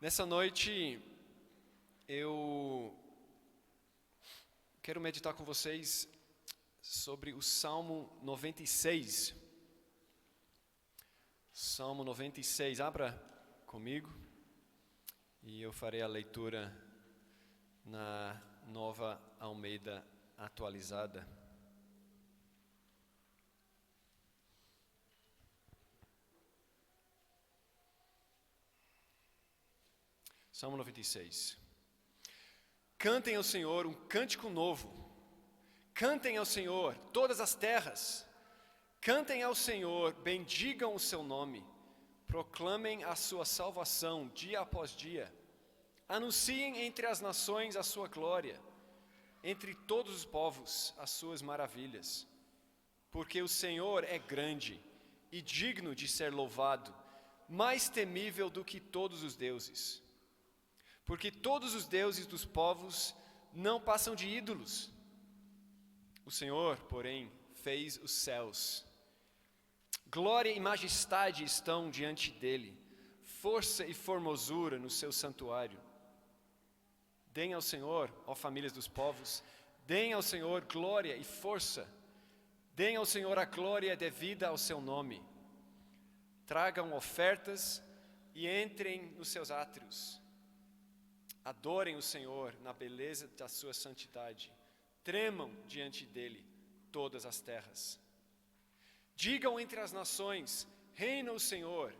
Nessa noite, eu quero meditar com vocês sobre o Salmo 96. Salmo 96, abra comigo e eu farei a leitura na Nova Almeida Atualizada. Salmo 96. Cantem ao Senhor um cântico novo. Cantem ao Senhor todas as terras. Cantem ao Senhor, bendigam o seu nome. Proclamem a sua salvação dia após dia. Anunciem entre as nações a sua glória. Entre todos os povos as suas maravilhas. Porque o Senhor é grande e digno de ser louvado, mais temível do que todos os deuses. Porque todos os deuses dos povos não passam de ídolos. O Senhor, porém, fez os céus. Glória e majestade estão diante dele, força e formosura no seu santuário. Deem ao Senhor, ó famílias dos povos, deem ao Senhor glória e força. Deem ao Senhor a glória devida ao seu nome. Tragam ofertas e entrem nos seus átrios. Adorem o Senhor na beleza da sua santidade. Tremam diante dele todas as terras. Digam entre as nações, reina o Senhor.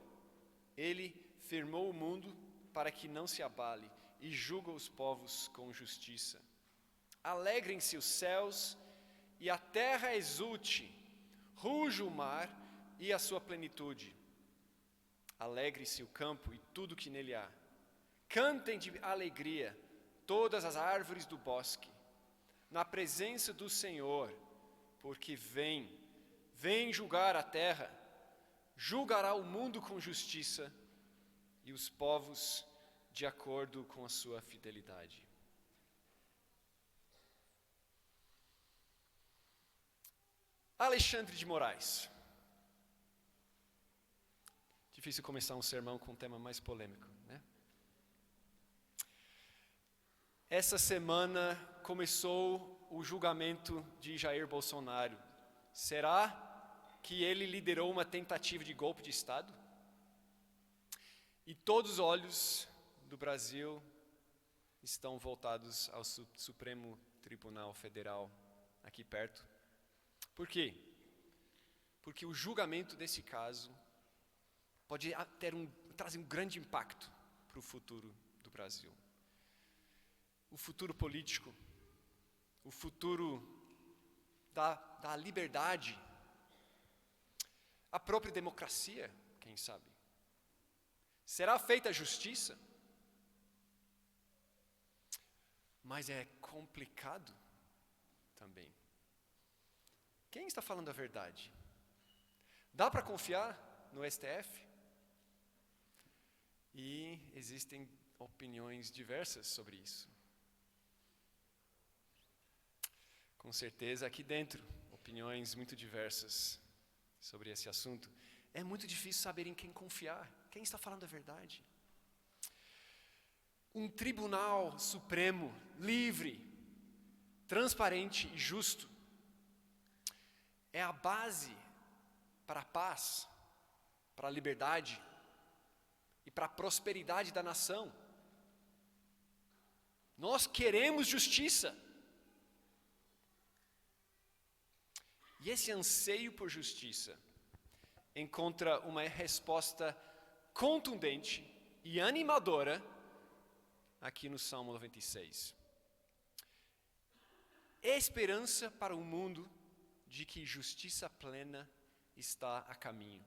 Ele firmou o mundo para que não se abale e julga os povos com justiça. Alegrem-se os céus e a terra exulte. Ruja o mar e a sua plenitude. Alegre-se o campo e tudo que nele há. Cantem de alegria todas as árvores do bosque, na presença do Senhor, porque vem julgar a terra, julgará o mundo com justiça e os povos de acordo com a sua fidelidade. Alexandre de Moraes. Difícil começar um sermão com um tema mais polêmico, né? Essa semana começou o julgamento de Jair Bolsonaro. Será que ele liderou uma tentativa de golpe de Estado? E todos os olhos do Brasil estão voltados ao Supremo Tribunal Federal, aqui perto. Por quê? Porque o julgamento desse caso pode trazer um grande impacto para o futuro do Brasil. O futuro político, o futuro da liberdade, a própria democracia, quem sabe. Será feita a justiça? Mas é complicado também. Quem está falando a verdade? Dá para confiar no STF? E existem opiniões diversas sobre isso. Com certeza aqui dentro, opiniões muito diversas sobre esse assunto. É muito difícil saber em quem confiar, quem está falando a verdade. Um tribunal supremo, livre, transparente e justo, é a base para a paz, para a liberdade e para a prosperidade da nação. Nós queremos justiça. E esse anseio por justiça encontra uma resposta contundente e animadora aqui no Salmo 96. Esperança para um mundo de que justiça plena está a caminho.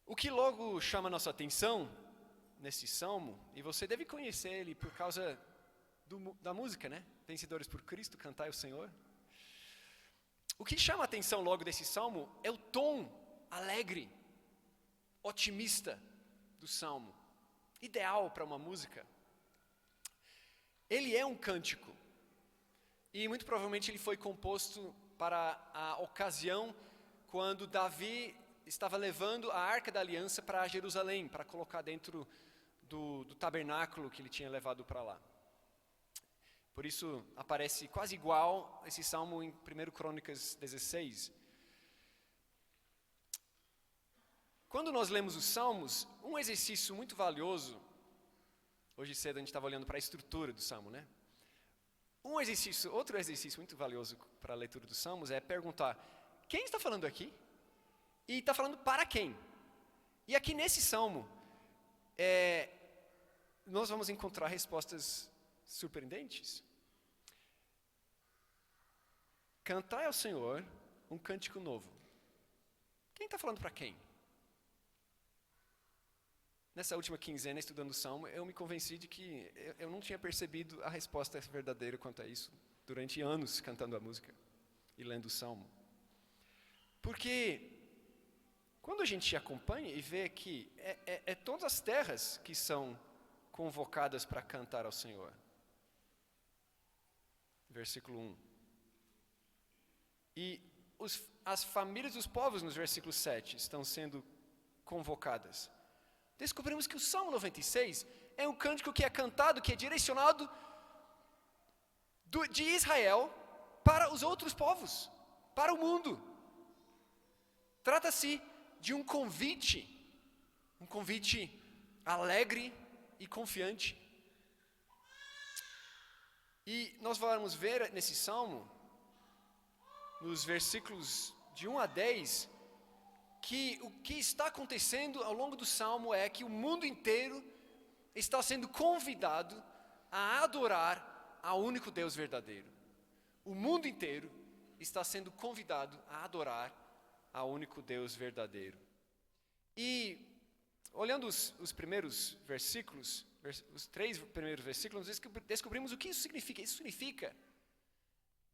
O que logo chama nossa atenção nesse salmo, e você deve conhecer ele por causa da música, né? Vencedores por Cristo, cantai ao Senhor. O que chama a atenção logo desse salmo é o tom alegre, otimista do salmo, ideal para uma música. Ele é um cântico e muito provavelmente ele foi composto para a ocasião quando Davi estava levando a Arca da Aliança para Jerusalém, para colocar dentro do tabernáculo que ele tinha levado para lá. Por isso aparece quase igual esse salmo em 1 Crônicas 16. Quando nós lemos os salmos, um exercício muito valioso, hoje cedo a gente estava olhando para a estrutura do salmo, né? Outro exercício muito valioso para a leitura dos salmos é perguntar, quem está falando aqui? E está falando para quem? E aqui nesse salmo, nós vamos encontrar respostas surpreendentes. Cantai ao Senhor um cântico novo. Quem está falando para quem? Nessa última quinzena, estudando o Salmo, eu me convenci de que eu não tinha percebido a resposta verdadeira quanto a isso durante anos cantando a música e lendo o Salmo. Porque quando a gente acompanha e vê que é todas as terras que são convocadas para cantar ao Senhor. Versículo 1. E as famílias dos povos, nos versículos 7, estão sendo convocadas. Descobrimos que o Salmo 96 é um cântico que é cantado, que é direcionado de Israel para os outros povos, para o mundo. Trata-se de um convite alegre e confiante. E nós vamos ver nesse Salmo, nos versículos de 1 a 10, que o que está acontecendo ao longo do Salmo é que o mundo inteiro está sendo convidado a adorar ao único Deus verdadeiro. O mundo inteiro está sendo convidado a adorar ao único Deus verdadeiro. E, olhando os primeiros versículos, os 3 primeiros versículos, descobrimos o que isso significa. Isso significa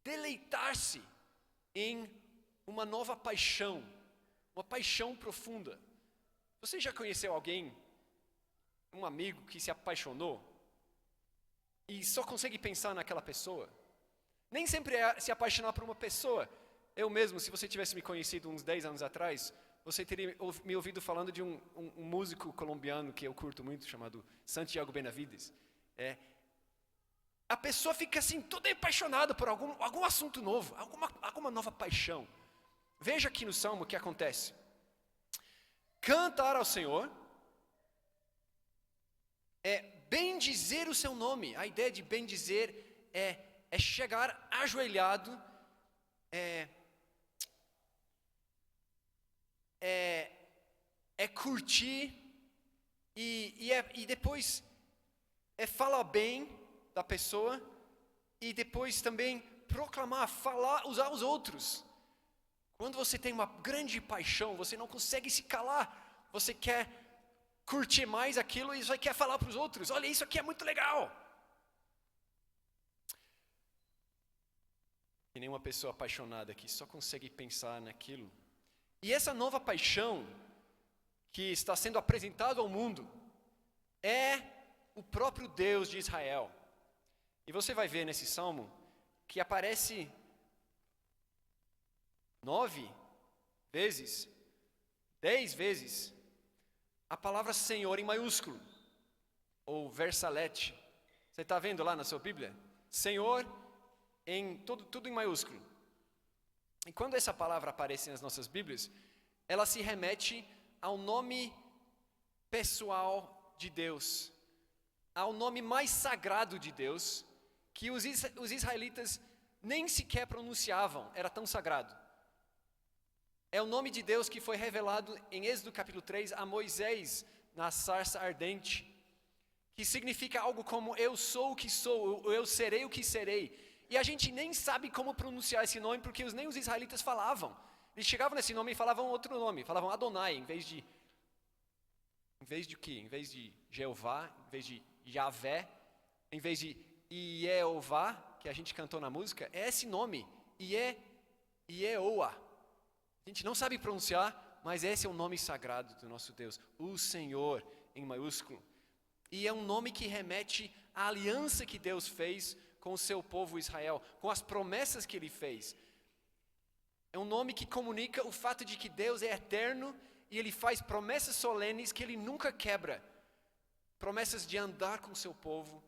deleitar-se em uma nova paixão, uma paixão profunda. Você já conheceu alguém, um amigo que se apaixonou e só consegue pensar naquela pessoa? Nem sempre é se apaixonar por uma pessoa. Eu mesmo, se você tivesse me conhecido uns 10 anos atrás, você teria me ouvido falando de um músico colombiano que eu curto muito, chamado Santiago Benavides. A pessoa fica assim, toda apaixonada por algum assunto novo, alguma nova paixão. Veja aqui no Salmo o que acontece. Cantar ao Senhor é bendizer o seu nome. A ideia de bendizer é chegar ajoelhado, curtir e depois falar bem da pessoa e depois também proclamar, usar os outros. Quando você tem uma grande paixão, você não consegue se calar, você quer curtir mais aquilo e você quer falar para os outros, olha, isso aqui é muito legal. E nem uma pessoa apaixonada que só consegue pensar naquilo. E essa nova paixão que está sendo apresentada ao mundo é o próprio Deus de Israel. E você vai ver nesse salmo que aparece 9 vezes, 10 vezes, a palavra Senhor em maiúsculo, ou versalete. Você está vendo lá na sua Bíblia? Senhor, tudo em maiúsculo. E quando essa palavra aparece nas nossas Bíblias, ela se remete ao nome pessoal de Deus, ao nome mais sagrado de Deus, que os israelitas nem sequer pronunciavam, era tão sagrado. É o nome de Deus que foi revelado em Êxodo capítulo 3 a Moisés na sarça ardente, que significa algo como eu sou o que sou, eu serei o que serei. E a gente nem sabe como pronunciar esse nome, porque nem os israelitas falavam. Eles chegavam nesse nome e falavam outro nome, falavam Adonai, em vez de quê? Em vez de Jeová, em vez de Javé, em vez de Ieová, que a gente cantou na música, é esse nome, Ieoa. A gente não sabe pronunciar, mas esse é o nome sagrado do nosso Deus, o Senhor, em maiúsculo. E é um nome que remete à aliança que Deus fez com o seu povo Israel, com as promessas que Ele fez. É um nome que comunica o fato de que Deus é eterno e Ele faz promessas solenes que Ele nunca quebra. Promessas de andar com o seu povo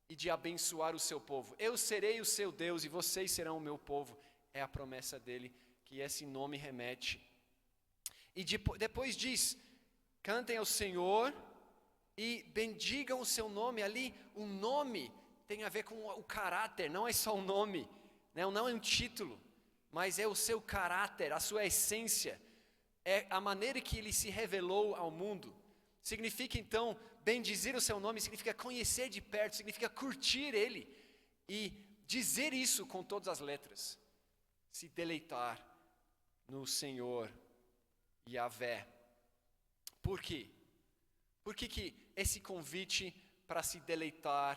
e de abençoar o seu povo. Eu serei o seu Deus e vocês serão o meu povo. É a promessa dele que esse nome remete. E depois diz, cantem ao Senhor e bendigam o seu nome. Ali, o nome tem a ver com o caráter, não é só um nome, né? Não é um título, mas é o seu caráter, a sua essência. É a maneira que ele se revelou ao mundo. Significa então, bendizer o seu nome significa conhecer de perto, significa curtir ele e dizer isso com todas as letras. Se deleitar no Senhor Yahvé. Por quê? Por que esse convite para se deleitar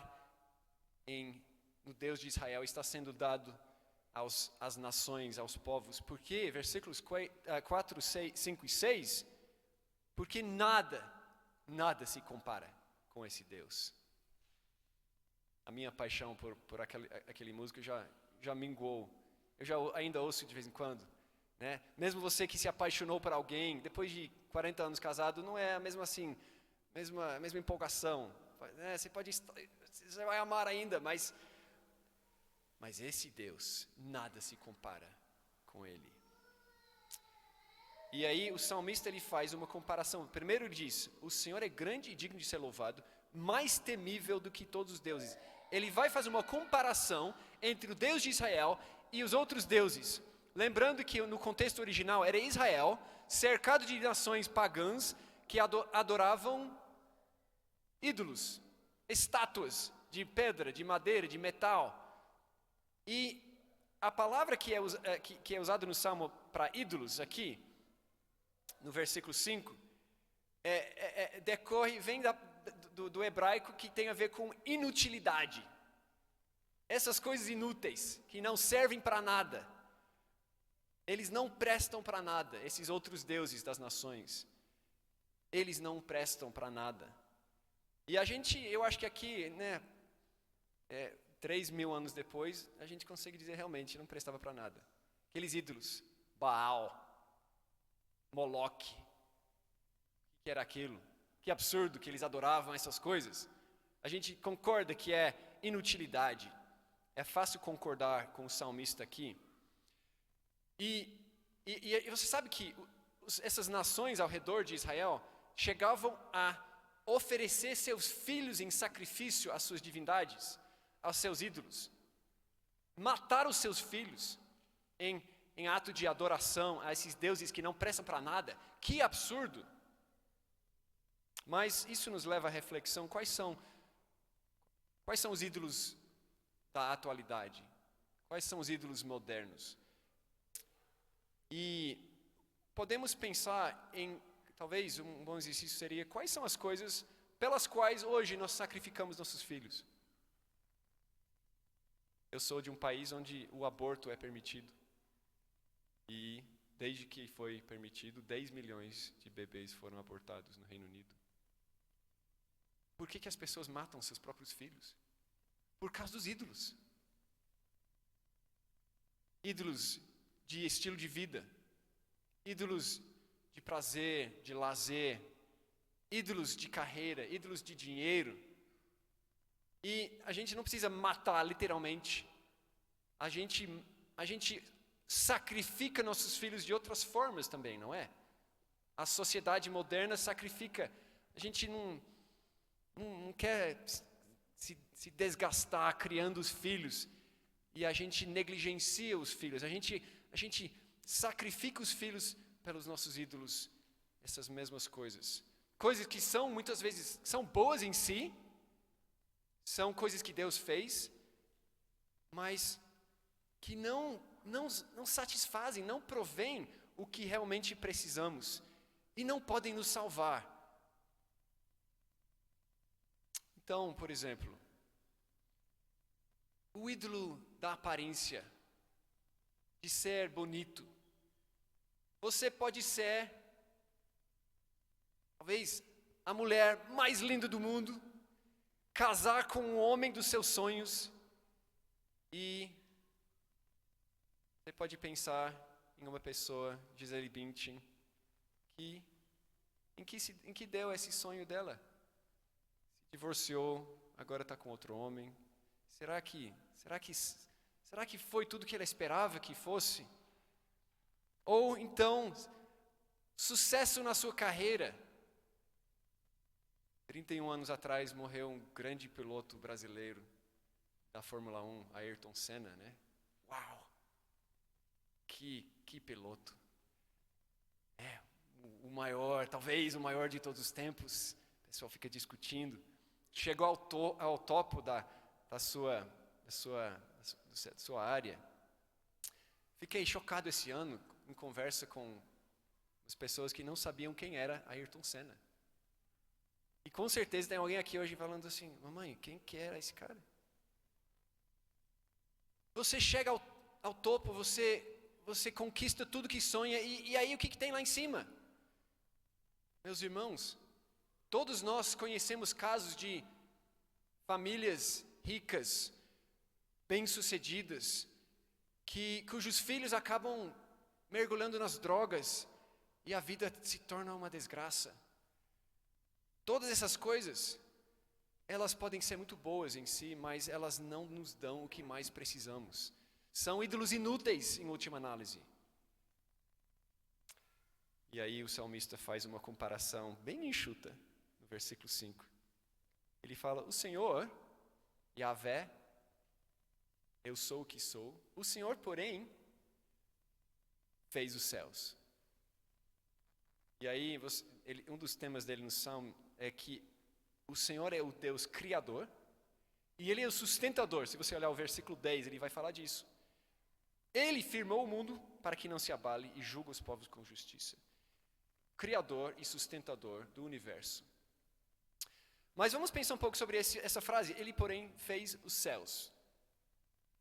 no Deus de Israel está sendo dado às nações, aos povos? Porque, versículos 4, 5 e 6, porque nada se compara com esse Deus. A minha paixão por aquele músico já minguou. Eu ainda ouço de vez em quando, né? Mesmo você que se apaixonou por alguém, depois de 40 anos casado, não é a mesma empolgação, né? Você vai amar ainda, mas esse Deus, nada se compara com ele. E aí o salmista ele faz uma comparação. Primeiro ele diz, o Senhor é grande e digno de ser louvado, mais temível do que todos os deuses. Ele vai fazer uma comparação entre o Deus de Israel e os outros deuses. Lembrando que no contexto original era Israel, cercado de nações pagãs que adoravam ídolos, estátuas de pedra, de madeira, de metal. E a palavra que é usada no Salmo para ídolos aqui, no versículo 5, vem do hebraico que tem a ver com inutilidade. Essas coisas inúteis, que não servem para nada. Eles não prestam para nada, esses outros deuses das nações. Eles não prestam para nada. E eu acho que aqui, né, 3.000 anos depois, a gente consegue dizer realmente, não prestava para nada. Aqueles ídolos, Baal, Moloque, o que era aquilo? Que absurdo que eles adoravam essas coisas. A gente concorda que é inutilidade. É fácil concordar com o salmista aqui. E você sabe que essas nações ao redor de Israel chegavam a oferecer seus filhos em sacrifício às suas divindades, aos seus ídolos. Matar os seus filhos em ato de adoração a esses deuses que não prestam para nada. Que absurdo! Mas isso nos leva à reflexão, quais são os ídolos da atualidade? Quais são os ídolos modernos? E podemos pensar talvez um bom exercício seria, quais são as coisas pelas quais hoje nós sacrificamos nossos filhos? Eu sou de um país onde o aborto é permitido. E desde que foi permitido, 10 milhões de bebês foram abortados no Reino Unido. Por que as pessoas matam seus próprios filhos? Por causa dos ídolos. Ídolos de estilo de vida. Ídolos de prazer, de lazer. Ídolos de carreira, ídolos de dinheiro. E a gente não precisa matar literalmente. A gente sacrifica nossos filhos de outras formas também, não é? A sociedade moderna sacrifica. A gente não quer se desgastar criando os filhos e a gente negligencia os filhos. A gente sacrifica os filhos pelos nossos ídolos, essas mesmas coisas. Coisas que muitas vezes são boas em si, são coisas que Deus fez, mas que não satisfazem, não provêm o que realmente precisamos e não podem nos salvar. Então, por exemplo, o ídolo da aparência, de ser bonito. Você pode ser, talvez, a mulher mais linda do mundo, casar com o homem dos seus sonhos e você pode pensar em uma pessoa, Gisele Bündchen, em que deu esse sonho dela. Se divorciou, agora está com outro homem. Será que foi tudo que ela esperava que fosse? Ou então, sucesso na sua carreira. 31 anos atrás morreu um grande piloto brasileiro da Fórmula 1, Ayrton Senna, né? Uau! Que piloto. O maior, talvez o maior de todos os tempos. O pessoal fica discutindo. Chegou ao topo da sua área. Fiquei chocado esse ano em conversa com as pessoas que não sabiam quem era Ayrton Senna. E com certeza tem alguém aqui hoje falando assim, mamãe, quem que era esse cara? Você chega ao topo, você conquista tudo que sonha, e aí o que tem lá em cima? Meus irmãos, todos nós conhecemos casos de famílias ricas, bem-sucedidas, cujos filhos acabam mergulhando nas drogas e a vida se torna uma desgraça. Todas essas coisas, elas podem ser muito boas em si, mas elas não nos dão o que mais precisamos. São ídolos inúteis, em última análise. E aí o salmista faz uma comparação bem enxuta, no versículo 5. Ele fala, o Senhor, Yahvé, eu sou o que sou. O Senhor, porém, fez os céus. E aí, um dos temas dele no Salmo é que o Senhor é o Deus criador e Ele é o sustentador. Se você olhar o versículo 10, ele vai falar disso. Ele firmou o mundo para que não se abale e julga os povos com justiça. Criador e sustentador do universo. Mas vamos pensar um pouco sobre essa frase. Ele, porém, fez os céus.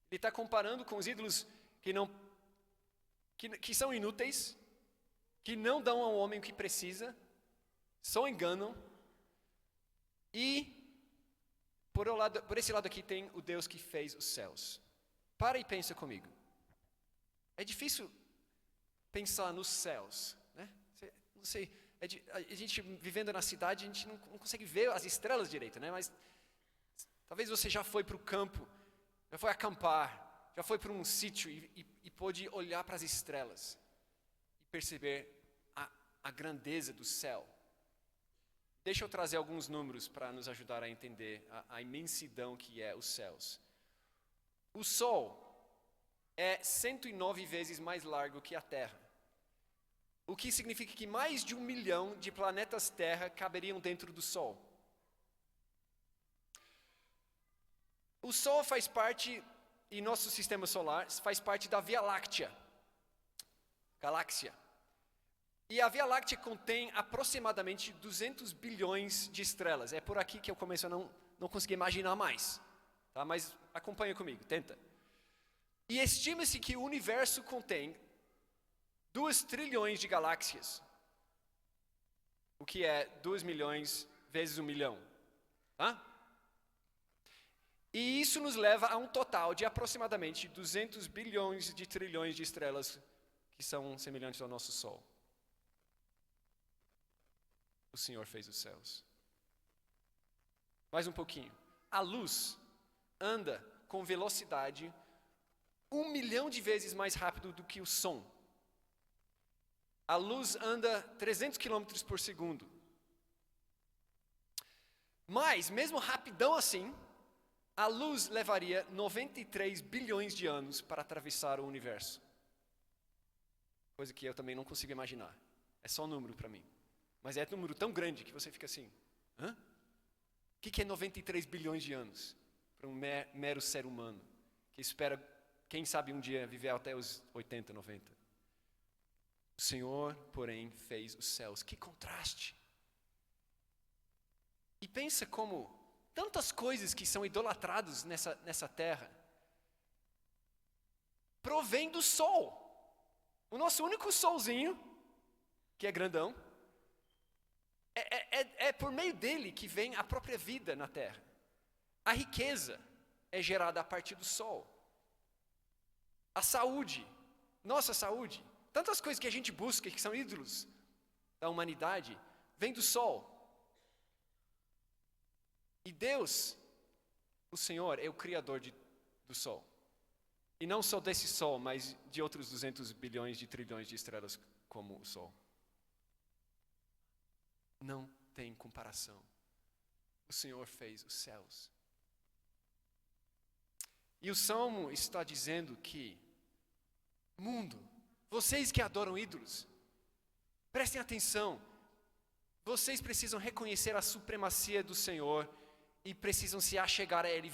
Ele está comparando com os ídolos que são inúteis, que não dão ao homem o que precisa, só enganam. E, por esse lado aqui, tem o Deus que fez os céus. Para e pensa comigo. É difícil pensar nos céus, né? Não sei, a gente vivendo na cidade, a gente não consegue ver as estrelas direito, né? Mas talvez você já foi para o campo, já foi acampar, já foi para um sítio e pôde olhar para as estrelas e perceber a grandeza do céu. Deixa eu trazer alguns números para nos ajudar a entender a imensidão que é os céus. O Sol é 109 vezes mais largo que a Terra, o que significa que mais de 1 milhão de planetas Terra caberiam dentro do Sol. O Sol faz parte, e nosso sistema solar faz parte da Via Láctea, galáxia. E a Via Láctea contém aproximadamente 200 bilhões de estrelas. É por aqui que eu começo a não conseguir imaginar mais. Tá? Mas acompanha comigo, tenta. E estima-se que o universo contém 2 trilhões de galáxias. O que é 2 milhões vezes 1 milhão. Tá? E isso nos leva a um total de aproximadamente 200 bilhões de trilhões de estrelas que são semelhantes ao nosso Sol. O Senhor fez os céus. Mais um pouquinho. A luz anda com velocidade 1 milhão de vezes mais rápido do que o som. A luz anda 300 km por segundo. Mas, mesmo rapidão assim, a luz levaria 93 bilhões de anos para atravessar o universo. Coisa que eu também não consigo imaginar. É só um número para mim. Mas é um número tão grande que você fica assim, hã? O que é 93 bilhões de anos para um mero ser humano que espera, quem sabe um dia, viver até os 80, 90? O Senhor, porém, fez os céus. Que contraste! E pensa como tantas coisas que são idolatradas nessa terra provém do sol. O nosso único solzinho, que é grandão, é por meio dele que vem a própria vida na terra. A riqueza é gerada a partir do sol. A saúde, nossa saúde, tantas coisas que a gente busca, que são ídolos da humanidade, vem do sol. E Deus, o Senhor, é o Criador do sol. E não só desse sol, mas de outros 200 bilhões de trilhões de estrelas como o sol. Não tem comparação. O Senhor fez os céus. E o Salmo está dizendo que, mundo, vocês que adoram ídolos, prestem atenção. Vocês precisam reconhecer a supremacia do Senhor e precisam se achegar a Ele.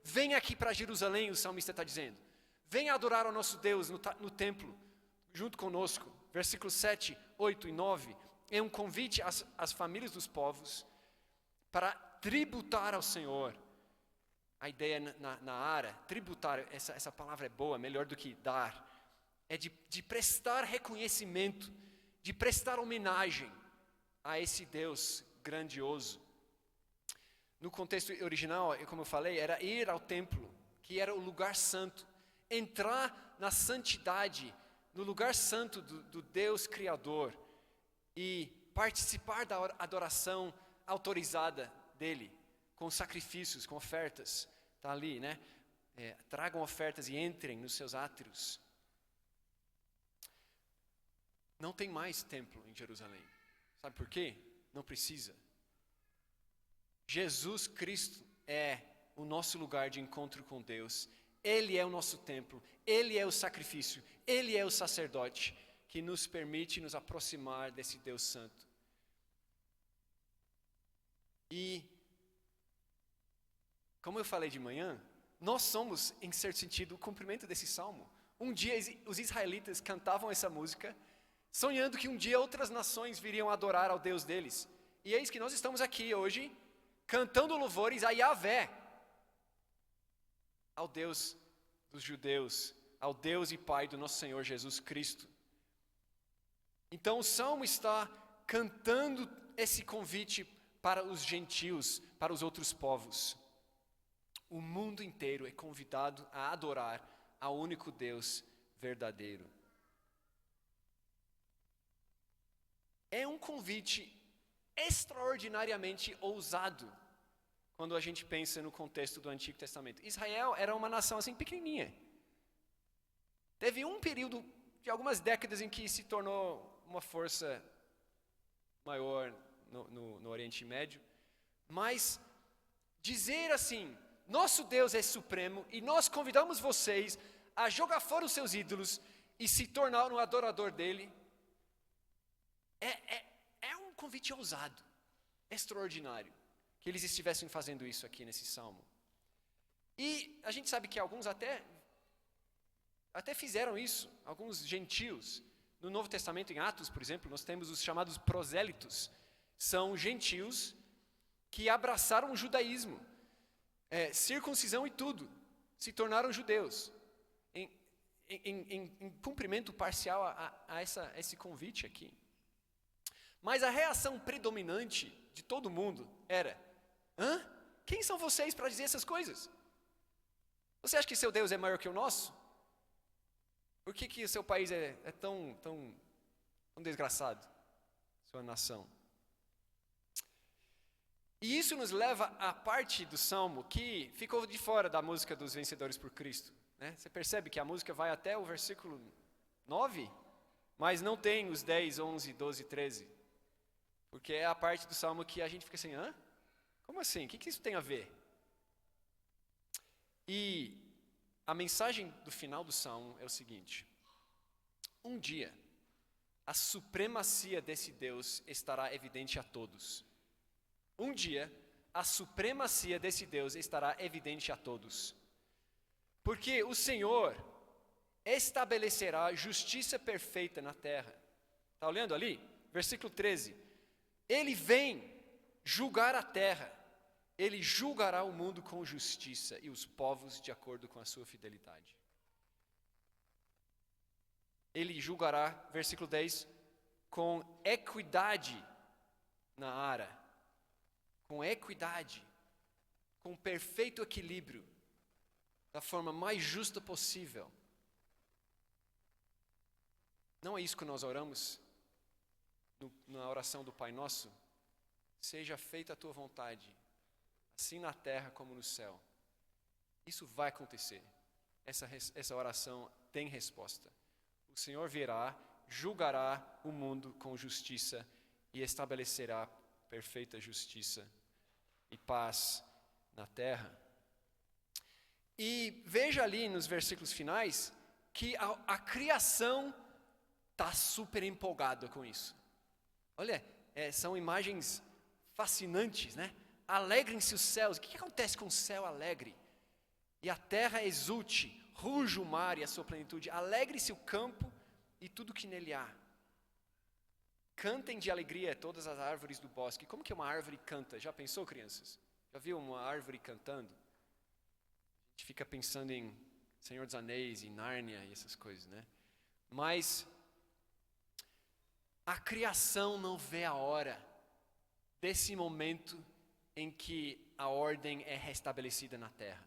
Vem aqui para Jerusalém, o salmista está dizendo. Venha adorar ao nosso Deus no templo, junto conosco. Versículos 7, 8 e 9. É um convite às famílias dos povos para tributar ao Senhor. A ideia na área, tributar, essa palavra é boa, melhor do que dar. É de prestar reconhecimento, de prestar homenagem a esse Deus grandioso. No contexto original, como eu falei, era ir ao templo, que era o lugar santo. Entrar na santidade, no lugar santo do Deus Criador. E participar da adoração autorizada dele, com sacrifícios, com ofertas. Está ali, né? Tragam ofertas e entrem nos seus átrios. Não tem mais templo em Jerusalém. Sabe por quê? Não precisa. Jesus Cristo é o nosso lugar de encontro com Deus. Ele é o nosso templo. Ele é o sacrifício. Ele é o sacerdote que nos permite nos aproximar desse Deus Santo. E, como eu falei de manhã, nós somos, em certo sentido, o cumprimento desse salmo. Um dia os israelitas cantavam essa música, sonhando que um dia outras nações viriam adorar ao Deus deles. E eis que nós estamos aqui hoje, cantando louvores a Yahvé, ao Deus dos judeus, ao Deus e Pai do nosso Senhor Jesus Cristo. Então o Salmo está cantando esse convite para os gentios, para os outros povos. O mundo inteiro é convidado a adorar ao único Deus verdadeiro. É um convite extraordinariamente ousado quando a gente pensa no contexto do Antigo Testamento. Israel era uma nação assim pequenininha. Teve um período de algumas décadas em que se tornou uma força maior no Oriente Médio, mas dizer assim, nosso Deus é supremo e nós convidamos vocês a jogar fora os seus ídolos e se tornar um adorador dele, é um convite ousado, extraordinário, que eles estivessem fazendo isso aqui nesse salmo. E a gente sabe que alguns até fizeram isso, alguns gentios. No Novo Testamento, em Atos, por exemplo, nós temos os chamados prosélitos. São gentios que abraçaram o judaísmo, circuncisão e tudo, se tornaram judeus, em cumprimento parcial a esse convite aqui. Mas a reação predominante de todo mundo era: quem são vocês para dizer essas coisas? Você acha que seu Deus é maior que o nosso? Por que o seu país é tão desgraçado? Sua nação. E isso nos leva à parte do Salmo que ficou de fora da música dos vencedores por Cristo. Né? Você percebe que a música vai até o versículo 9, mas não tem os 10, 11, 12, 13. Porque é a parte do Salmo que a gente fica assim, como assim? O que isso tem a ver? E a mensagem do final do Salmo é o seguinte: um dia, a supremacia desse Deus estará evidente a todos. Um dia, a supremacia desse Deus estará evidente a todos. Porque o Senhor estabelecerá justiça perfeita na terra. Está olhando ali? Versículo 13. Ele vem julgar a terra. Ele julgará o mundo com justiça e os povos de acordo com a sua fidelidade. Ele julgará, versículo 10, com equidade na ara. Com equidade, com perfeito equilíbrio, da forma mais justa possível. Não é isso que nós oramos na oração do Pai Nosso? Seja feita a tua vontade, assim na terra como no céu. Isso vai acontecer. Essa oração tem resposta. O Senhor virá, julgará o mundo com justiça e estabelecerá perfeita justiça e paz na terra. E veja ali nos versículos finais que a criação está super empolgada com isso. Olha, são imagens fascinantes, né? Alegrem-se os céus. O que acontece com o céu alegre? E a terra exulte, ruja o mar e a sua plenitude. Alegre-se o campo e tudo que nele há. Cantem de alegria todas as árvores do bosque. Como que uma árvore canta? Já pensou, crianças? Já viu uma árvore cantando? A gente fica pensando em Senhor dos Anéis, em Nárnia e essas coisas, né? Mas a criação não vê a hora desse momento em que a ordem é restabelecida na terra.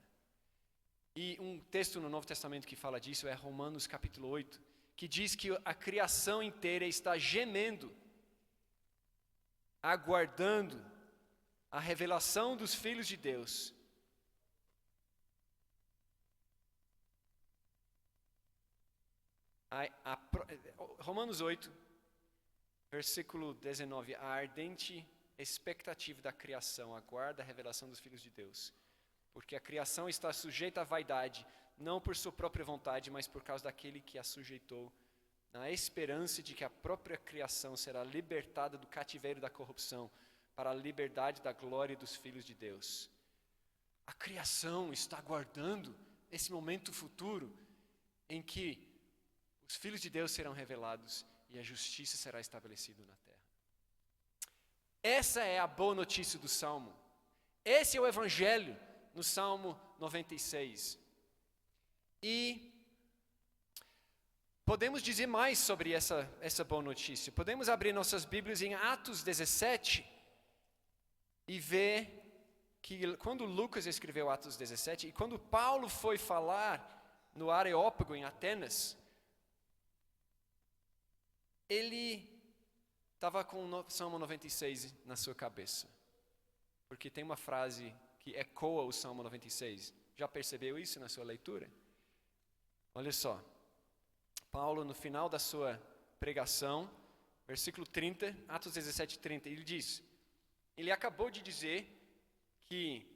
E um texto no Novo Testamento que fala disso é Romanos capítulo 8, que diz que a criação inteira está gemendo, aguardando a revelação dos filhos de Deus. Romanos 8, versículo 19, a ardente expectativa da criação aguarda a revelação dos filhos de Deus. Porque a criação está sujeita à vaidade, não por sua própria vontade, mas por causa daquele que a sujeitou, na esperança de que a própria criação será libertada do cativeiro da corrupção, para a liberdade da glória dos filhos de Deus. A criação está aguardando esse momento futuro em que os filhos de Deus serão revelados e a justiça será estabelecida na terra. Essa é a boa notícia do Salmo. Esse é o Evangelho no Salmo 96. E podemos dizer mais sobre essa boa notícia. Podemos abrir nossas Bíblias em Atos 17 e ver que quando Lucas escreveu Atos 17 e quando Paulo foi falar no Areópago em Atenas, ele estava com o Salmo 96 na sua cabeça. Porque tem uma frase que ecoa o Salmo 96. Já percebeu isso na sua leitura? Olha só. Paulo, no final da sua pregação, versículo 30, Atos 17, 30, ele diz, ele acabou de dizer que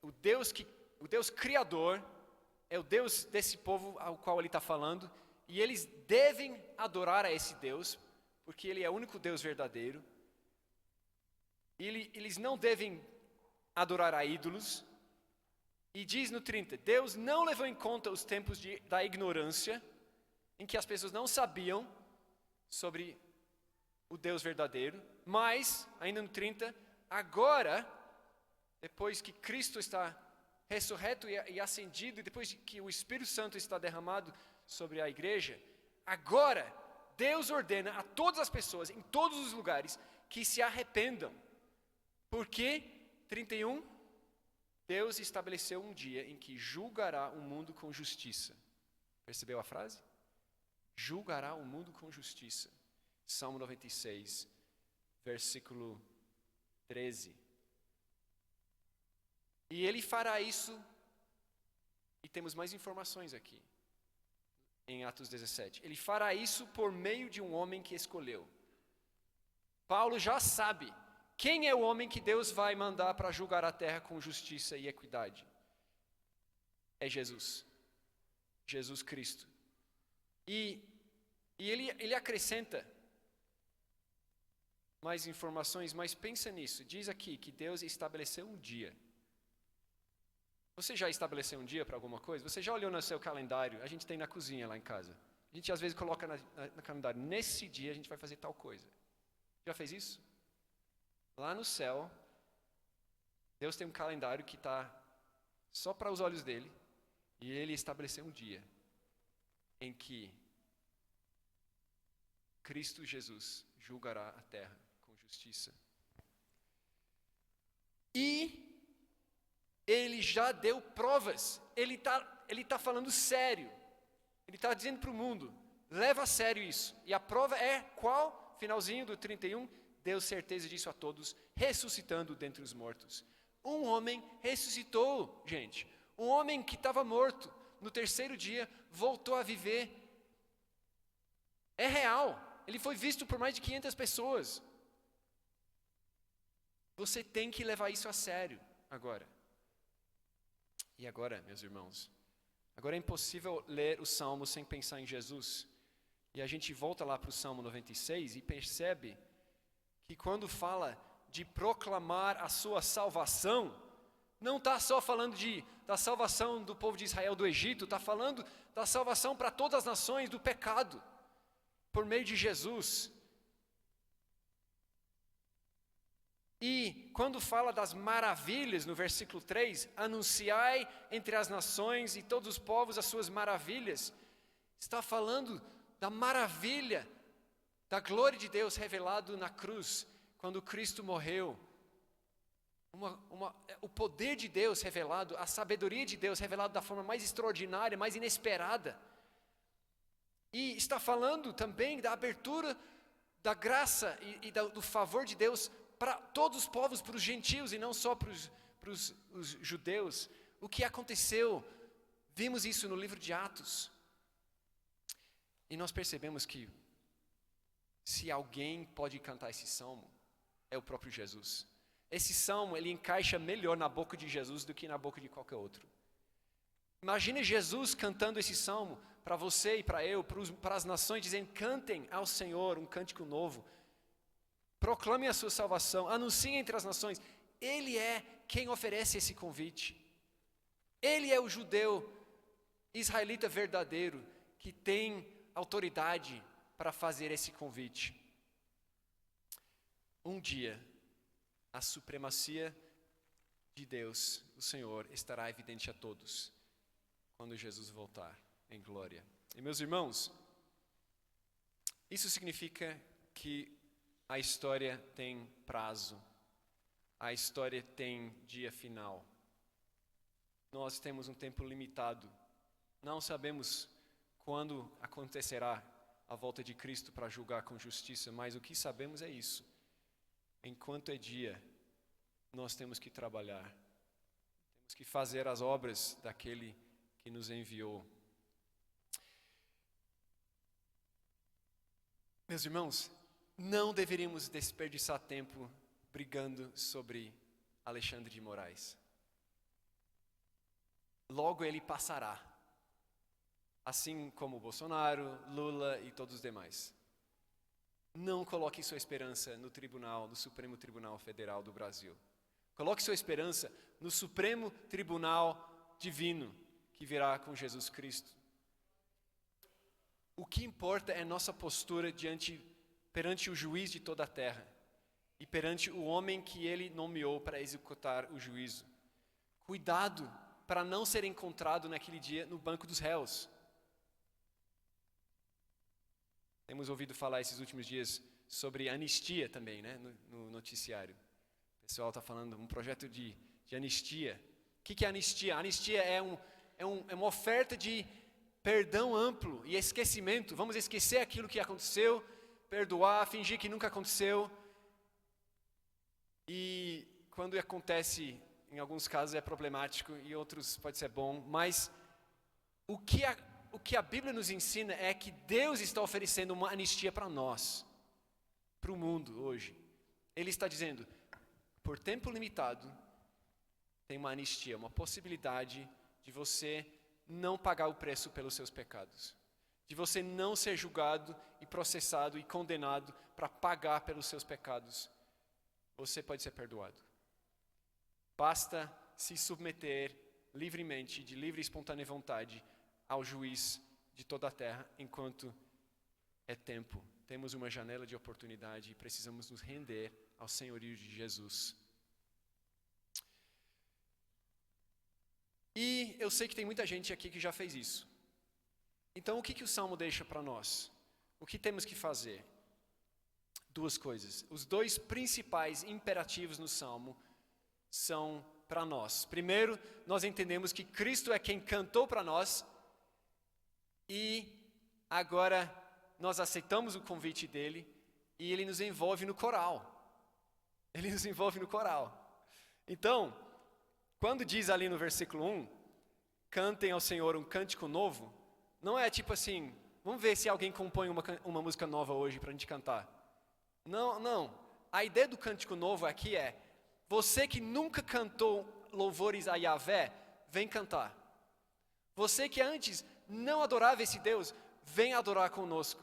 o Deus Criador é o Deus desse povo ao qual ele está falando, e eles devem adorar a esse Deus, porque ele é o único Deus verdadeiro. Eles não devem adorar a ídolos. E diz no 30, Deus não levou em conta os tempos da ignorância, em que as pessoas não sabiam sobre o Deus verdadeiro, mas, ainda no 30, agora, depois que Cristo está ressurreto e ascendido, e depois que o Espírito Santo está derramado sobre a igreja, agora Deus ordena a todas as pessoas, em todos os lugares, que se arrependam. Porque, 31, Deus estabeleceu um dia em que julgará o mundo com justiça. Percebeu a frase? Julgará o mundo com justiça. Salmo 96, versículo 13. E ele fará isso, e temos mais informações aqui, em Atos 17. Ele fará isso por meio de um homem que escolheu. Paulo já sabe quem é o homem que Deus vai mandar para julgar a terra com justiça e equidade. É Jesus. Jesus Cristo. E ele acrescenta mais informações, mas pensa nisso. Diz aqui que Deus estabeleceu um dia. Você já estabeleceu um dia para alguma coisa? Você já olhou no seu calendário? A gente tem na cozinha lá em casa. A gente às vezes coloca no calendário, nesse dia a gente vai fazer tal coisa. Já fez isso? Lá no céu, Deus tem um calendário que está só para os olhos dele, e ele estabeleceu um dia em que Cristo Jesus julgará a terra com justiça. E ele já deu provas, ele tá falando sério, ele está dizendo para o mundo, leva a sério isso. E a prova é qual? Finalzinho do 31, deu certeza disso a todos, ressuscitando dentre os mortos. Um homem ressuscitou, gente. Um homem que estava morto, no terceiro dia, voltou a viver. É real. Ele foi visto por mais de 500 pessoas. Você tem que levar isso a sério agora. E agora, meus irmãos, agora é impossível ler o Salmo sem pensar em Jesus. E a gente volta lá para o Salmo 96 e percebe que quando fala de proclamar a sua salvação, não está só falando da salvação do povo de Israel do Egito, está falando da salvação para todas as nações do pecado, por meio de Jesus. E quando fala das maravilhas, no versículo 3, anunciai entre as nações e todos os povos as suas maravilhas, está falando da maravilha, da glória de Deus revelado na cruz, quando Cristo morreu. O poder de Deus revelado, a sabedoria de Deus revelado da forma mais extraordinária, mais inesperada. E está falando também da abertura da graça e do favor de Deus para todos os povos, para os gentios e não só para os judeus. O que aconteceu? Vimos isso no livro de Atos. E nós percebemos que se alguém pode cantar esse salmo, é o próprio Jesus. Esse salmo, ele encaixa melhor na boca de Jesus do que na boca de qualquer outro. Imagine Jesus cantando esse salmo para você e para eu, para as nações, dizendo: cantem ao Senhor um cântico novo. Proclamem a sua salvação, anunciem entre as nações. Ele é quem oferece esse convite. Ele é o judeu israelita verdadeiro que tem autoridade para fazer esse convite. Um dia, a supremacia de Deus, o Senhor, estará evidente a todos, quando Jesus voltar em glória. E meus irmãos, isso significa que a história tem prazo, a história tem dia final. Nós temos um tempo limitado, não sabemos quando acontecerá a volta de Cristo para julgar com justiça, mas o que sabemos é isso: enquanto é dia, nós temos que trabalhar, temos que fazer as obras daquele que nos enviou. Meus irmãos, não deveríamos desperdiçar tempo brigando sobre Alexandre de Moraes. Logo ele passará, assim como Bolsonaro, Lula e todos os demais. Não coloque sua esperança no tribunal, no Supremo Tribunal Federal do Brasil. Coloque sua esperança no Supremo Tribunal Divino, que virá com Jesus Cristo. O que importa é nossa postura perante o juiz de toda a terra e perante o homem que ele nomeou para executar o juízo. Cuidado para não ser encontrado naquele dia no banco dos réus. Temos ouvido falar esses últimos dias sobre anistia também, né, no noticiário. O pessoal está falando um projeto de anistia. O que é anistia? A anistia é uma oferta de perdão amplo e esquecimento. Vamos esquecer aquilo que aconteceu, perdoar, fingir que nunca aconteceu. E quando acontece, em alguns casos é problemático e outros pode ser bom, mas o que a Bíblia nos ensina é que Deus está oferecendo uma anistia para nós, para o mundo hoje. Ele está dizendo, por tempo limitado, tem uma anistia, uma possibilidade de você não pagar o preço pelos seus pecados, de você não ser julgado e processado e condenado para pagar pelos seus pecados. Você pode ser perdoado. Basta se submeter livremente, de livre e espontânea vontade, ao juiz de toda a terra, enquanto é tempo. Temos uma janela de oportunidade e precisamos nos render ao senhorio de Jesus. E eu sei que tem muita gente aqui que já fez isso. Então, o que o Salmo deixa para nós? O que temos que fazer? Duas coisas. Os dois principais imperativos no Salmo são para nós. Primeiro, nós entendemos que Cristo é quem cantou para nós e agora nós aceitamos o convite dele e ele nos envolve no coral. Ele nos envolve no coral. Então, quando diz ali no versículo 1, cantem ao Senhor um cântico novo, não é tipo assim, vamos ver se alguém compõe uma música nova hoje para a gente cantar. Não, não. A ideia do cântico novo aqui é, você que nunca cantou louvores a Yahvé, vem cantar. Você que antes não adorava esse Deus, vem adorar conosco.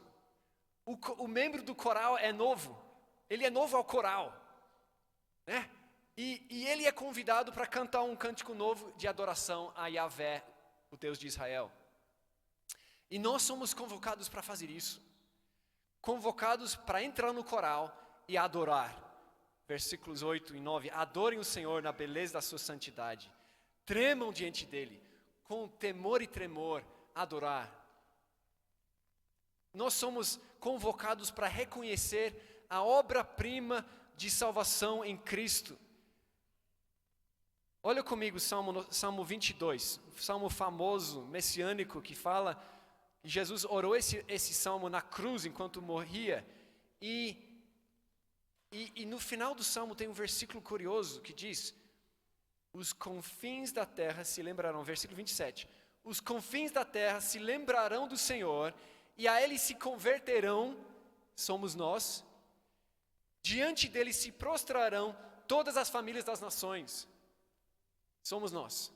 O membro do coral é novo. Ele é novo ao coral. Né? E ele é convidado para cantar um cântico novo de adoração a Yahvé, o Deus de Israel. E nós somos convocados para fazer isso. Convocados para entrar no coral e adorar. Versículos 8 e 9. Adorem o Senhor na beleza da sua santidade. Tremam diante dele. Com temor e tremor, adorar. Nós somos convocados para reconhecer a obra-prima de salvação em Cristo. Olha comigo Salmo 22, salmo famoso, messiânico, que fala que Jesus orou esse salmo na cruz enquanto morria. E no final do salmo tem um versículo curioso que diz: os confins da terra se lembrarão, versículo 27, os confins da terra se lembrarão do Senhor, e a Ele se converterão, somos nós, diante dele se prostrarão todas as famílias das nações, somos nós.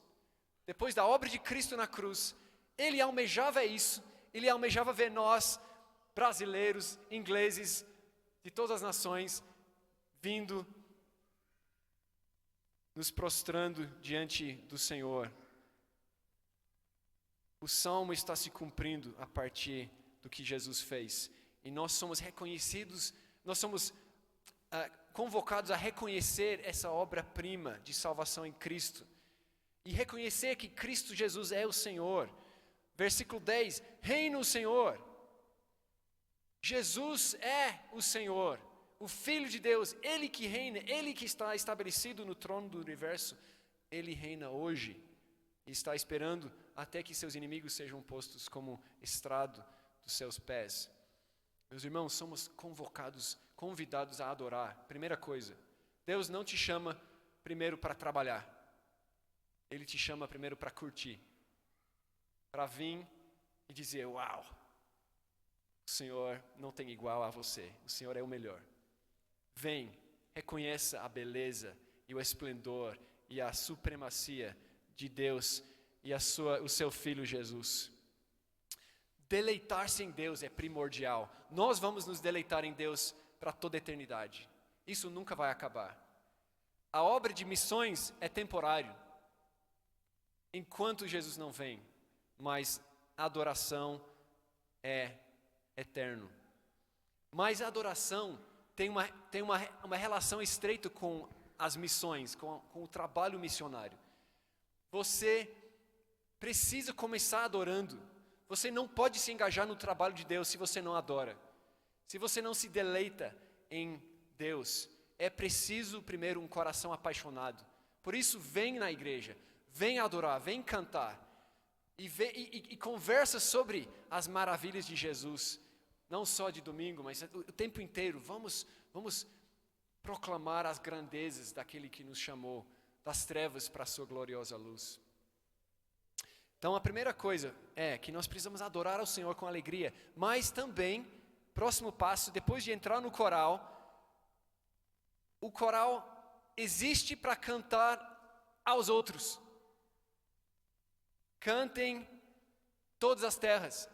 Depois da obra de Cristo na cruz, Ele almejava isso, Ele almejava ver nós, brasileiros, ingleses, de todas as nações, vindo, nos prostrando diante do Senhor. O salmo está se cumprindo a partir do que Jesus fez. E nós somos reconhecidos, nós somos convocados a reconhecer essa obra-prima de salvação em Cristo. E reconhecer que Cristo Jesus é o Senhor. Versículo 10, reina o Senhor. Jesus é o Senhor. O Filho de Deus, Ele que reina, Ele que está estabelecido no trono do universo, Ele reina hoje e está esperando até que seus inimigos sejam postos como estrado dos seus pés. Meus irmãos, somos convidados a adorar. Primeira coisa, Deus não te chama primeiro para trabalhar, Ele te chama primeiro para curtir, para vir e dizer, uau, o Senhor não tem igual a você, o Senhor é o melhor. Vem, reconheça a beleza e o esplendor e a supremacia de Deus e o seu Filho Jesus. Deleitar-se em Deus é primordial. Nós vamos nos deleitar em Deus para toda a eternidade. Isso nunca vai acabar. A obra de missões é temporário, enquanto Jesus não vem, mas a adoração é eterno. Mas a adoração tem uma relação estreita com as missões, com o trabalho missionário. Você precisa começar adorando. Você não pode se engajar no trabalho de Deus se você não adora. Se você não se deleita em Deus, é preciso primeiro um coração apaixonado. Por isso, vem na igreja, vem adorar, vem cantar. E conversa sobre as maravilhas de Jesus. Não só de domingo, mas o tempo inteiro. Vamos proclamar as grandezas daquele que nos chamou das trevas para a sua gloriosa luz. Então a primeira coisa é que nós precisamos adorar ao Senhor com alegria, mas também, próximo passo, depois de entrar no coral, o coral existe para cantar aos outros. Cantem todas as terras.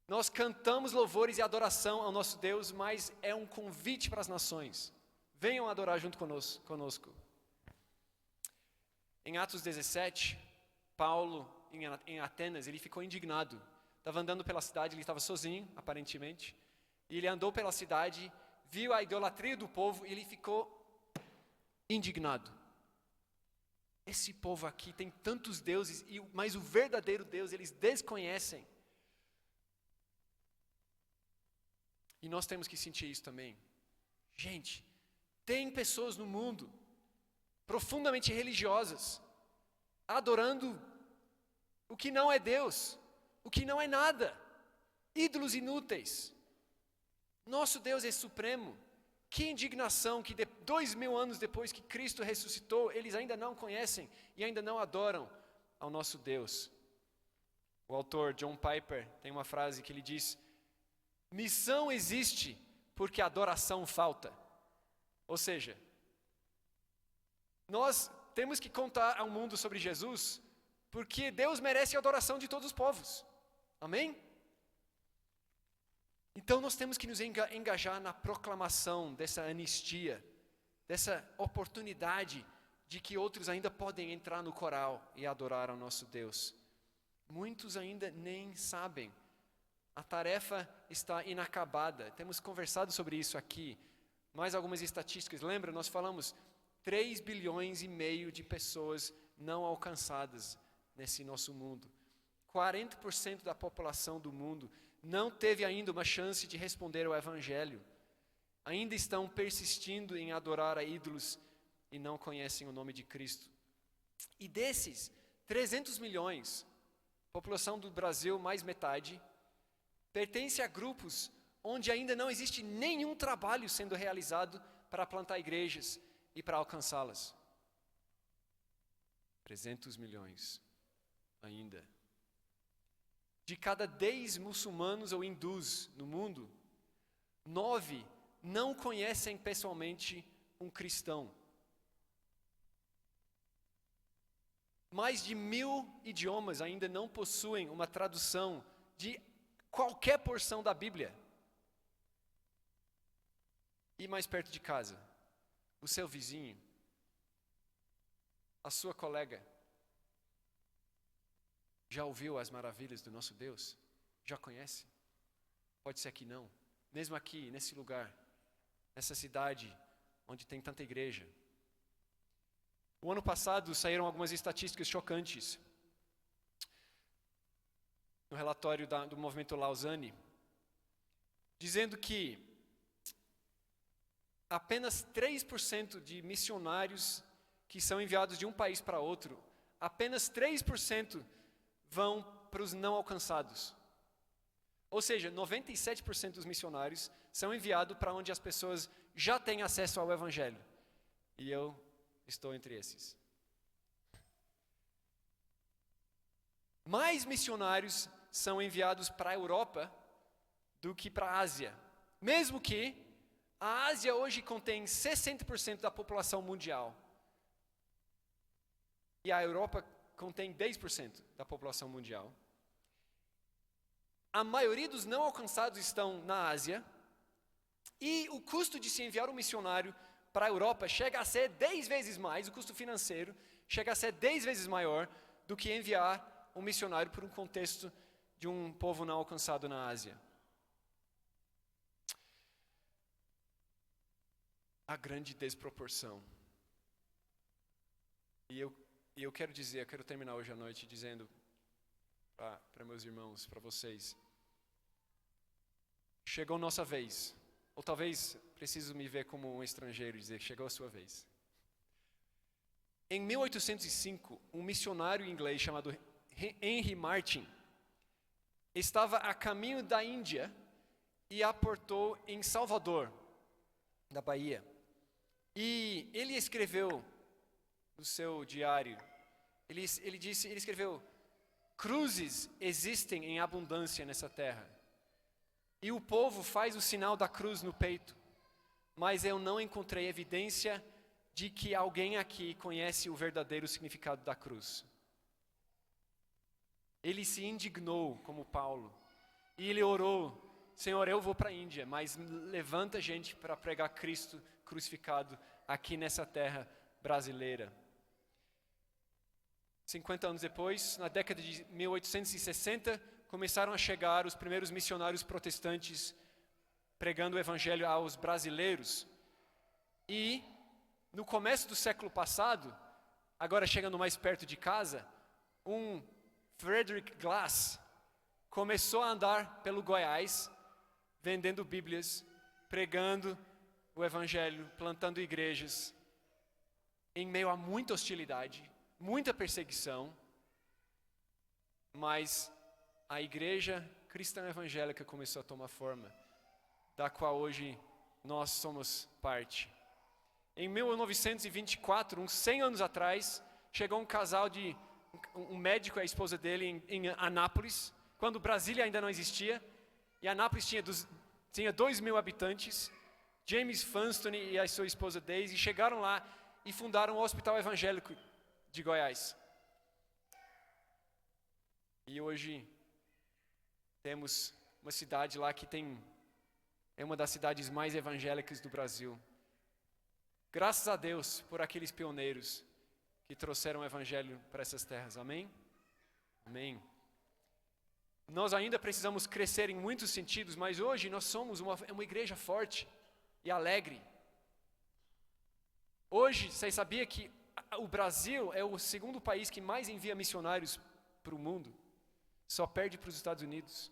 Nós cantamos louvores e adoração ao nosso Deus, mas é um convite para as nações. Venham adorar junto conosco. Em Atos 17, Paulo, em Atenas, ele ficou indignado. Estava andando pela cidade, ele estava sozinho, aparentemente. E ele andou pela cidade, viu a idolatria do povo e ele ficou indignado. Esse povo aqui tem tantos deuses, mas o verdadeiro Deus eles desconhecem. E nós temos que sentir isso também. Gente, tem pessoas no mundo profundamente religiosas, adorando o que não é Deus, o que não é nada. ídolos inúteis. Nosso Deus é supremo. Que indignação que 2000 anos depois que Cristo ressuscitou, eles ainda não conhecem e ainda não adoram ao nosso Deus. O autor John Piper tem uma frase que ele diz: missão existe porque adoração falta. Ou seja, nós temos que contar ao mundo sobre Jesus porque Deus merece a adoração de todos os povos. Amém? Então nós temos que nos engajar na proclamação dessa anistia, dessa oportunidade de que outros ainda podem entrar no coral e adorar ao nosso Deus. Muitos ainda nem sabem. A tarefa está inacabada. Temos conversado sobre isso aqui. Mais algumas estatísticas. Lembra, nós falamos 3 bilhões e meio de pessoas não alcançadas nesse nosso mundo. 40% da população do mundo não teve ainda uma chance de responder ao Evangelho. Ainda estão persistindo em adorar a ídolos e não conhecem o nome de Cristo. E desses 300 milhões, população do Brasil mais metade, pertence a grupos onde ainda não existe nenhum trabalho sendo realizado para plantar igrejas e para alcançá-las. 300 milhões ainda. De cada 10 muçulmanos ou hindus no mundo, 9 não conhecem pessoalmente um cristão. Mais de 1000 idiomas ainda não possuem uma tradução de qualquer porção da Bíblia. E mais perto de casa, o seu vizinho, a sua colega, já ouviu as maravilhas do nosso Deus? Já conhece? Pode ser que não. Mesmo aqui, nesse lugar, nessa cidade onde tem tanta igreja. O ano passado saíram algumas estatísticas chocantes. No relatório do movimento Lausanne, dizendo que apenas 3% de missionários que são enviados de um país para outro, apenas 3% vão para os não alcançados. Ou seja, 97% dos missionários são enviados para onde as pessoas já têm acesso ao Evangelho. E eu estou entre esses. Mais missionários são enviados para a Europa do que para a Ásia. Mesmo que a Ásia hoje contém 60% da população mundial. E a Europa contém 10% da população mundial. A maioria dos não alcançados estão na Ásia. E o custo de se enviar um missionário para a Europa chega a ser 10 vezes mais, o custo financeiro chega a ser 10 vezes maior do que enviar um missionário para um contexto de um povo não alcançado na Ásia. A grande desproporção. E eu quero terminar hoje à noite dizendo para meus irmãos, para vocês, chegou nossa vez. Ou talvez preciso me ver como um estrangeiro e dizer, chegou a sua vez. Em 1805, um missionário inglês chamado Henry Martyn estava a caminho da Índia e aportou em Salvador, na Bahia. E ele escreveu no seu diário, ele escreveu: cruzes existem em abundância nessa terra, e o povo faz o sinal da cruz no peito, mas eu não encontrei evidência de que alguém aqui conhece o verdadeiro significado da cruz. Ele se indignou como Paulo, e ele orou: Senhor, eu vou para a Índia, mas levanta gente para pregar Cristo crucificado aqui nessa terra brasileira. 50 anos depois, na década de 1860, começaram a chegar os primeiros missionários protestantes pregando o evangelho aos brasileiros. E no começo do século passado, agora chegando mais perto de casa, um Frederick Glass começou a andar pelo Goiás, vendendo Bíblias, pregando o evangelho, plantando igrejas, em meio a muita hostilidade, muita perseguição, mas a igreja cristã evangélica começou a tomar forma, da qual hoje nós somos parte. Em 1924, uns 100 anos atrás, chegou um casal um médico e a esposa dele em Anápolis, quando Brasília ainda não existia, e Anápolis tinha 2.000 habitantes, James Funston e a sua esposa Daisy chegaram lá e fundaram o Hospital Evangélico de Goiás. E hoje temos uma cidade lá que é uma das cidades mais evangélicas do Brasil. Graças a Deus por aqueles pioneiros que trouxeram o evangelho para essas terras. Amém? Amém. Nós ainda precisamos crescer em muitos sentidos, mas hoje nós somos uma igreja forte e alegre. Hoje, vocês sabiam que o Brasil é o segundo país que mais envia missionários para o mundo? Só perde para os Estados Unidos.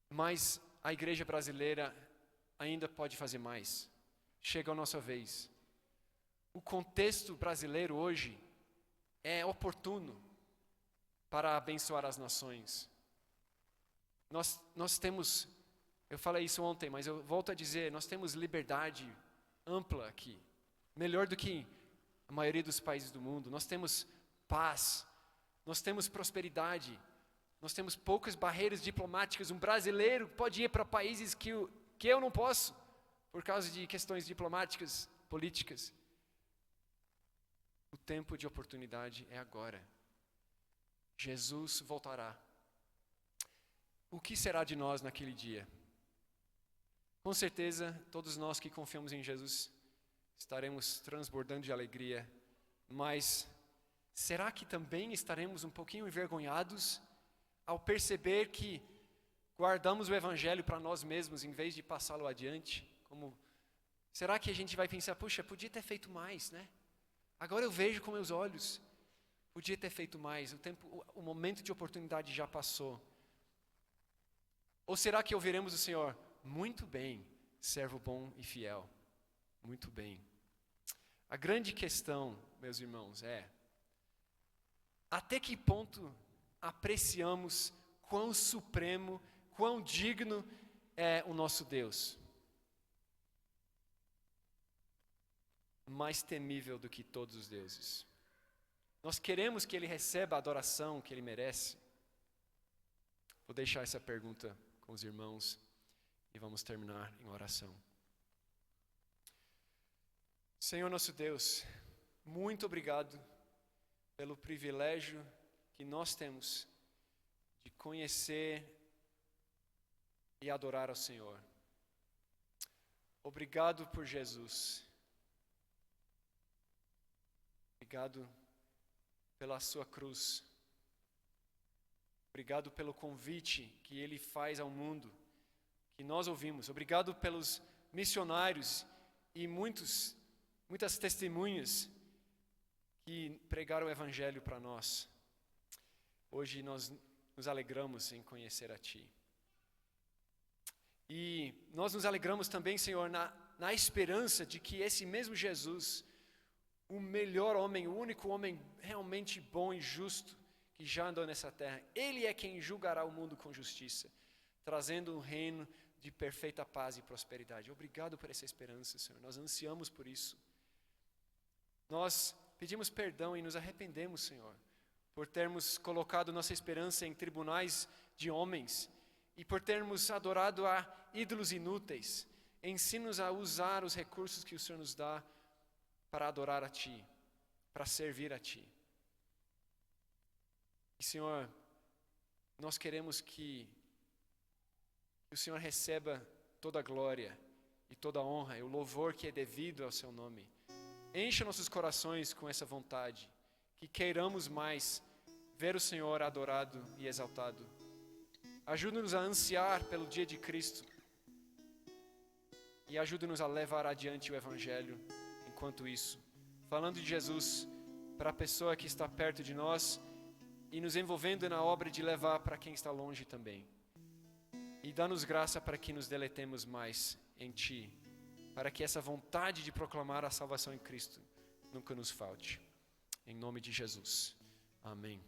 Mas a igreja brasileira ainda pode fazer mais. Chega a nossa vez. O contexto brasileiro hoje é oportuno para abençoar as nações. Nós temos, eu falei isso ontem, mas eu volto a dizer, nós temos liberdade ampla aqui, melhor do que a maioria dos países do mundo. Nós temos paz, nós temos prosperidade, nós temos poucas barreiras diplomáticas. Um brasileiro pode ir para países que eu não posso, por causa de questões diplomáticas, políticas. O tempo de oportunidade é agora. Jesus voltará. O que será de nós naquele dia? Com certeza, todos nós que confiamos em Jesus estaremos transbordando de alegria, mas será que também estaremos um pouquinho envergonhados ao perceber que guardamos o evangelho para nós mesmos em vez de passá-lo adiante? Será que a gente vai pensar, puxa, podia ter feito mais, né? Agora eu vejo com meus olhos, podia ter feito mais, o momento de oportunidade já passou. Ou será que ouviremos o Senhor, muito bem, servo bom e fiel, muito bem. A grande questão, meus irmãos, é, até que ponto apreciamos quão supremo, quão digno é o nosso Deus? Mais temível do que todos os deuses. Nós queremos que Ele receba a adoração que Ele merece? Vou deixar essa pergunta com os irmãos e vamos terminar em oração. Senhor nosso Deus, muito obrigado pelo privilégio que nós temos de conhecer e adorar ao Senhor. Obrigado por Jesus. Obrigado pela sua cruz. Obrigado pelo convite que Ele faz ao mundo, que nós ouvimos. Obrigado pelos missionários e muitas testemunhas que pregaram o Evangelho para nós. Hoje nós nos alegramos em conhecer a Ti. E nós nos alegramos também, Senhor, na esperança de que esse mesmo Jesus, o melhor homem, o único homem realmente bom e justo que já andou nessa terra, Ele é quem julgará o mundo com justiça, trazendo um reino de perfeita paz e prosperidade. Obrigado por essa esperança, Senhor. Nós ansiamos por isso. Nós pedimos perdão e nos arrependemos, Senhor, por termos colocado nossa esperança em tribunais de homens e por termos adorado a ídolos inúteis. Ensina-nos a usar os recursos que o Senhor nos dá para adorar a Ti, para servir a Ti. E, Senhor, nós queremos que o Senhor receba toda a glória e toda a honra e o louvor que é devido ao Seu nome. Encha nossos corações com essa vontade, que queiramos mais ver o Senhor adorado e exaltado. Ajuda-nos a ansiar pelo dia de Cristo e ajuda-nos a levar adiante o Evangelho enquanto isso, falando de Jesus para a pessoa que está perto de nós e nos envolvendo na obra de levar para quem está longe também. E dá-nos graça para que nos deletemos mais em Ti, para que essa vontade de proclamar a salvação em Cristo nunca nos falte. Em nome de Jesus. Amém.